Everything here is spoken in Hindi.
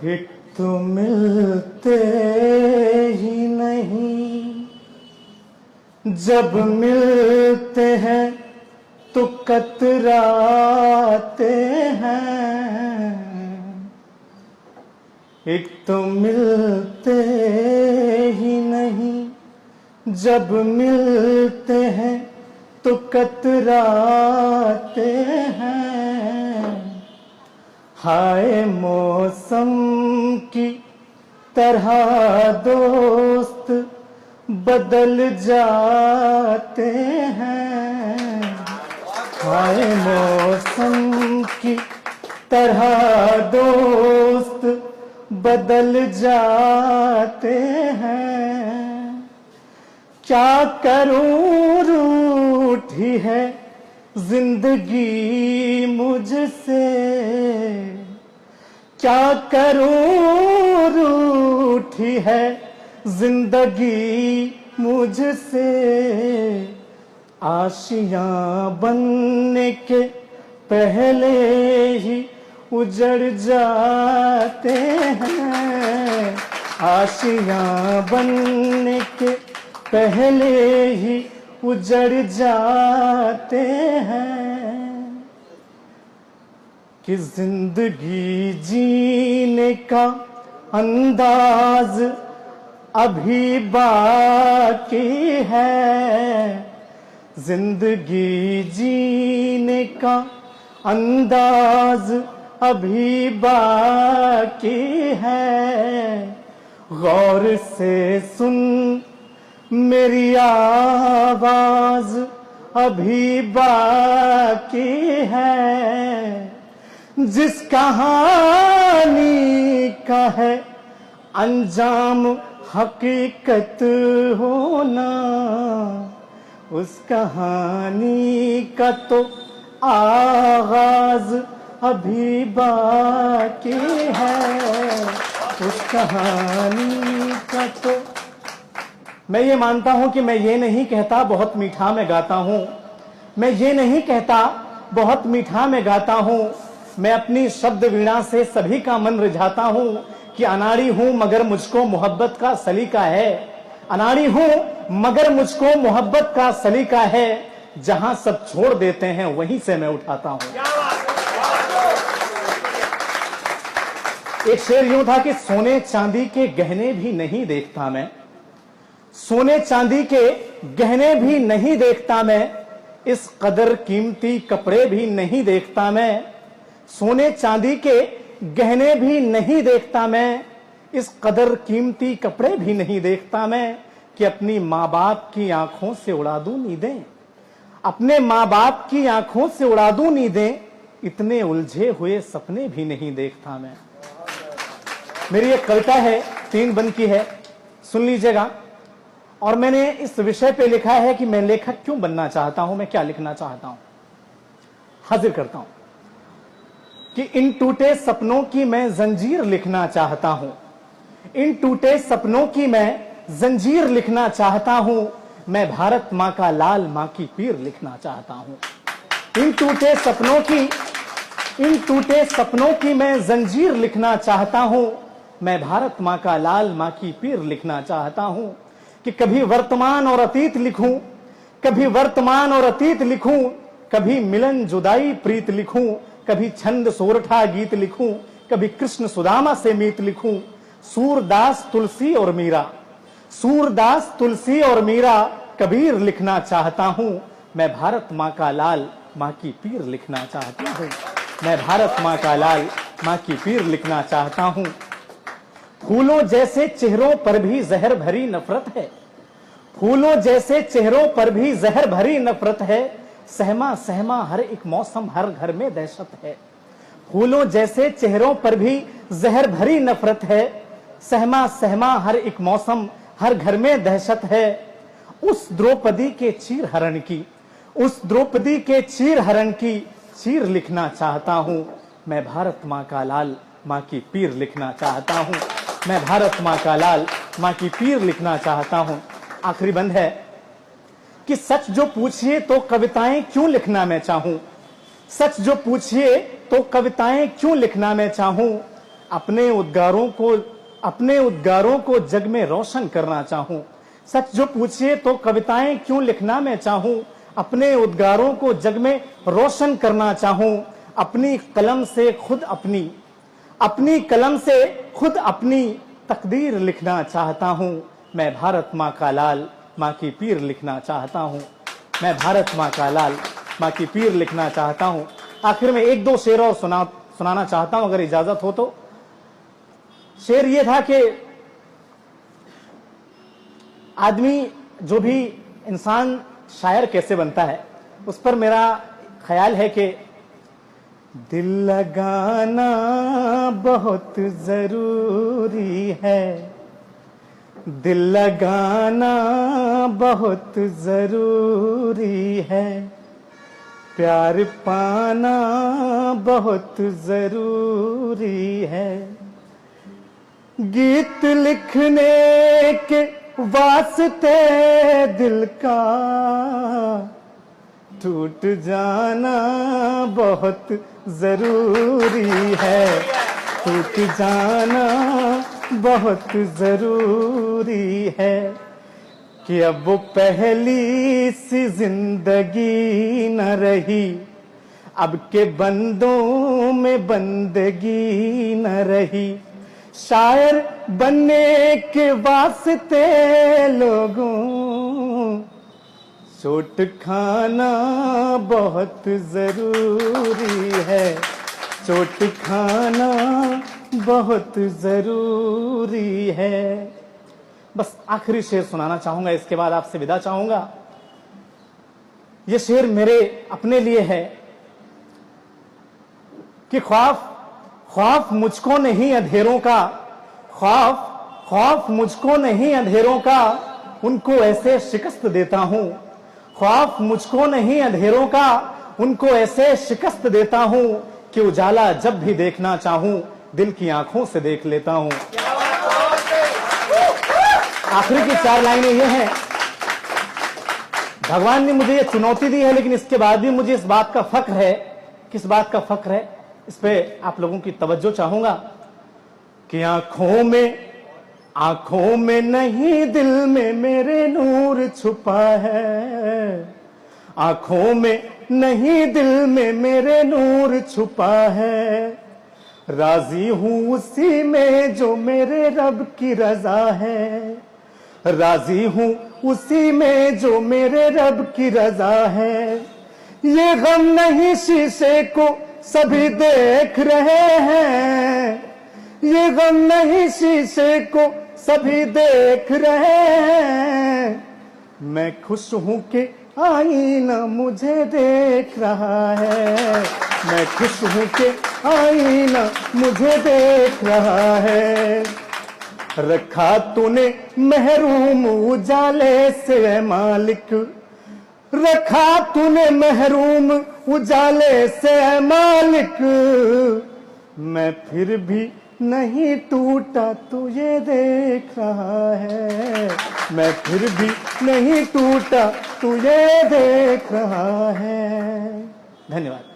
एक तो मिलते ही नहीं, जब मिलते हैं तो कतराते हैं। एक तो मिलते ही नहीं, जब मिलते हैं तो कतराते हैं। हाय मौसम की तरह दोस्त बदल जाते हैं। हाय मौसम की तरह दोस्त बदल जाते हैं। क्या करूं रूठी है जिंदगी मुझसे, क्या करूं रूठी है जिंदगी मुझसे। आशियां बनने के पहले ही उजड़ जाते हैं। आशियां बनने के पहले ही उजड़ जाते हैं। कि जिंदगी जीने का अंदाज अभी बाकी है। जिंदगी जीने का अंदाज अभी बाकी है। गौर से सुन मेरी आवाज अभी बाकी है। जिस कहानी का है अंजाम हकीकत होना, उस कहानी का तो आगाज अभी बाकी है। उस कहानी का तो मैं ये मानता हूं कि मैं ये नहीं कहता बहुत मीठा मैं गाता हूं। मैं ये नहीं कहता बहुत मीठा मैं गाता हूं। मैं अपनी शब्द वीणा से सभी का मन रिझाता हूं कि अनाड़ी हूं मगर मुझको मोहब्बत का सलीका है। अनाड़ी हूं मगर मुझको मोहब्बत का सलीका है। जहां सब छोड़ देते हैं वहीं से मैं उठाता हूं। एक शेर यूं था कि सोने चांदी के गहने भी नहीं देखता मैं, सोने चांदी के गहने भी नहीं देखता मैं, इस कदर कीमती कपड़े भी नहीं देखता मैं। सोने चांदी के गहने भी नहीं देखता मैं, इस कदर कीमती कपड़े भी नहीं देखता मैं। कि अपनी माँ बाप की आंखों से उड़ा दूं नींदें, अपने माँ बाप की आंखों से उड़ा दूं नींदें, इतने उलझे हुए सपने भी नहीं देखता मैं। मेरी एक कविता है, 3 बंद की है, सुन लीजिएगा। और मैंने इस विषय पे लिखा है कि मैं लेखक क्यों बनना चाहता हूं, मैं क्या लिखना चाहता हूं। हाजिर करता हूं कि इन टूटे सपनों की मैं जंजीर लिखना चाहता हूं। इन टूटे सपनों की मैं जंजीर लिखना चाहता हूं। मैं भारत मां का लाल, मां की पीर लिखना चाहता हूं। इन टूटे सपनों की मैं जंजीर लिखना चाहता हूं। मैं भारत मां का लाल, मां की पीर लिखना चाहता हूं। कि कभी वर्तमान और अतीत लिखूं, कभी वर्तमान और अतीत लिखूं, कभी मिलन जुदाई प्रीत लिखूं, कभी छंद सोरठा गीत लिखूं, कभी कृष्ण सुदामा से मीत लिखूं। सूरदास तुलसी और मीरा, सूरदास तुलसी और मीरा, कबीर लिखना चाहता हूं। मैं भारत मां का लाल, मां की पीर लिखना चाहता हूं। मैं भारत मां का लाल, मां की पीर लिखना चाहता हूं। फूलों जैसे चेहरों पर भी जहर भरी नफरत है, फूलों जैसे चेहरों पर भी जहर भरी नफरत है। सहमा सहमा हर एक मौसम हर घर में दहशत है। फूलों जैसे चेहरों पर भी जहर भरी नफरत है। सहमा सहमा हर एक मौसम हर घर में दहशत है। उस द्रौपदी के चीर हरण की, उस द्रौपदी के चीर हरण की चीर लिखना चाहता हूं। मैं भारत मां का लाल, मां की पीर लिखना चाहता हूं। मैं भारत मां का लाल, मां की पीर लिखना चाहता हूं। आखिरी बंद है कि सच जो पूछिए तो कविताएं क्यों लिखना मैं चाहूं। सच जो पूछिए तो कविताएं क्यों लिखना मैं चाहूं। अपने उद्गारों को जग में रोशन करना चाहूं। सच जो पूछिए तो कविताएं क्यों लिखना मैं चाहूं। अपने उद्गारों को जग में रोशन करना चाहूं। अपनी कलम से खुद अपनी तकदीर लिखना चाहता हूं। मैं भारत माँ का लाल माँ की पीर लिखना चाहता हूं। मैं भारत माँ का लाल माँ की पीर लिखना चाहता हूं। आखिर में एक दो शेर और सुनाना चाहता हूं अगर इजाजत हो तो। शेर ये था कि आदमी जो भी इंसान शायर कैसे बनता है, उस पर मेरा ख्याल है कि दिल लगाना बहुत जरूरी है, दिल लगाना बहुत जरूरी है, प्यार पाना बहुत जरूरी है। गीत लिखने के वास्ते दिल का टूट जाना बहुत जरूरी है, टूट जाना बहुत जरूरी है। कि अब वो पहली सी जिंदगी न रही, अब के बंदों में बंदगी न रही। शायर बनने के वास्ते लोगों चोट खाना बहुत जरूरी है, चोट खाना बहुत जरूरी है। बस आखिरी शेर सुनाना चाहूंगा, इसके बाद आपसे विदा चाहूंगा। यह शेर मेरे अपने लिए है कि खौफ मुझको नहीं अंधेरों का, खौफ मुझको नहीं अंधेरों का, उनको ऐसे शिकस्त देता हूं। खौफ मुझको नहीं अंधेरों का, उनको ऐसे शिकस्त देता हूं कि उजाला जब भी देखना चाहूं दिल की आंखों से देख लेता हूं। आखिरी की 4 लाइनें ये हैं। भगवान ने मुझे ये चुनौती दी है, लेकिन इसके बाद भी मुझे इस बात का फख्र है। किस बात का फख्र है, इस पे आप लोगों की तवज्जो चाहूंगा कि आंखों में नहीं दिल में मेरे नूर छुपा है, आंखों में नहीं दिल में मेरे नूर छुपा है। राजी हूं उसी में जो मेरे रब की रजा है, राजी हूं उसी में जो मेरे रब की रजा है। ये गम नहीं शीशे को सभी देख रहे हैं, ये गम नहीं शीशे को सभी देख रहे हैं। मैं खुश हूं कि आईना मुझे देख रहा है, मैं खुश हूं कि आईना मुझे देख रहा है। रखा तूने महरूम उजाले से मालिक, रखा तूने महरूम उजाले से मालिक। मैं फिर भी नहीं टूटा तू ये देख रहा है, मैं फिर भी नहीं टूटा तू ये देख रहा है। धन्यवाद।